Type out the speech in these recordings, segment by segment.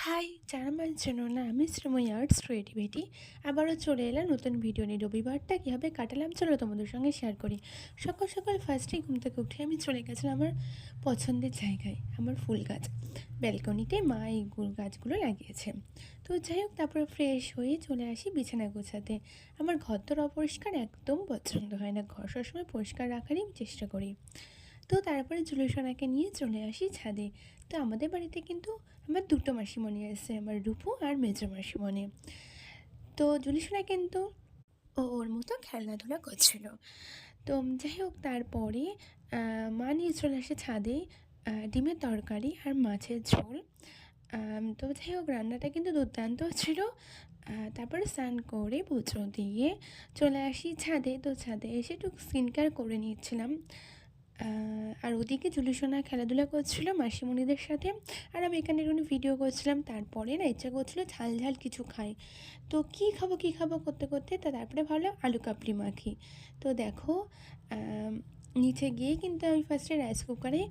High, যারা আমার জন্য না, আমি শ্রীময়ী আর্টস ক্রিয়েটিভিটি আবারও চলে এলাম নতুন ভিডিও নিয়ে। রবিবারটা কীভাবে কাটালাম চলো তোমাদের সঙ্গে শেয়ার করি। সকাল সকাল ফার্স্টেই ঘুম থেকে উঠে আমি চলে গেছিলাম আমার পছন্দের জায়গায়, আমার ফুল গাছ ব্যালকনিতে। মা এই গাছগুলো লাগিয়েছে। তো যাই হোক, তারপরে ফ্রেশ হয়ে চলে আসি বিছানা গোছাতে। আমার ঘর তোর অপরিষ্কার একদম পছন্দ হয় না, ঘর সবসময় পরিষ্কার রাখারই আমি চেষ্টা করি। তো তারপরে জুলিসোনাকে নিয়ে চলে আসি ছাদে। তো আমাদের বাড়িতে কিন্তু আমার দুটো মাসিমণি আছে, আমার রূপু আর মেজো মাসিমণি। তো জুলিসোনা কিন্তু ওর মতো খেলনাধুলা করছিল। তো যাই হোক, তারপরে মা নিয়ে চলে আসে ছাদে ডিমের তরকারি আর মাছের ঝোল। তো যাই হোক, রান্নাটা কিন্তু দুর্দান্ত ছিল। তারপরে স্নান করে পুজো দিয়ে চলে আসি ছাদে। তো ছাদে এসে একটু স্কিন কেয়ার করে নিচ্ছিলাম। আর ওদিকে জুলিসোনা খেলাধুলা করছিল মাসিমণিদের সাথে, আর আমি এখানে একটু ভিডিও করছিলাম। তারপরে না ইচ্ছা করছিলো ঝাল ঝাল কিছু খাই। তো কী খাবো করতে করতে তারপরে ভাবলাম আলু কাবলি মাখি। তো দেখো, নিচে গিয়ে কিন্তু আমি ফার্স্টে রাইস কুকারে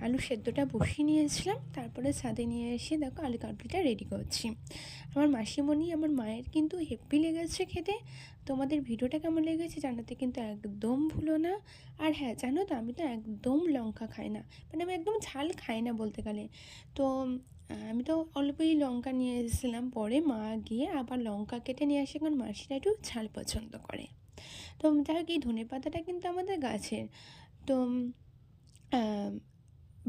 আলু সেদ্ধটা বসিয়ে নিয়েছিলাম। তারপরে ছাদে নিয়ে এসে দেখো আলু কাবলিটা রেডি করছি। আমার মাসিমণি, আমার মায়ের কিন্তু হেব্বি লেগেছে খেতে। তোমাদের ভিডিওটা কেমন লেগেছে জানাতে কিন্তু একদম ভুলো না। আর হ্যাঁ, জানো তো আমি তো একদম লঙ্কা খাই না, মানে আমি একদম ঝাল খাই না বলতে গেলে। তো আমি তো অল্পই লঙ্কা নিয়ে এসেছিলাম, পরে মা গিয়ে আবার লঙ্কা কেটে নিয়ে আসে, কারণ মাসিরা একটু ঝাল পছন্দ করে। তো যাই হোক, এই ধনেপাতাটা কিন্তু আমাদের গাছের। তো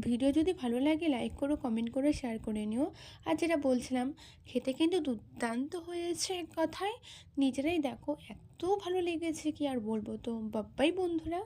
ভিডিও যদি ভালো লাগে লাইক করো, কমেন্ট করে শেয়ার করে নিও। আর যেটা বলছিলাম, খেতে কিন্তু দুর্দান্ত হয়েছে এক কথায়। নিজেরাই দেখো, এত ভালো লেগেছে কি আর বলবো। তো বাই বন্ধুরা।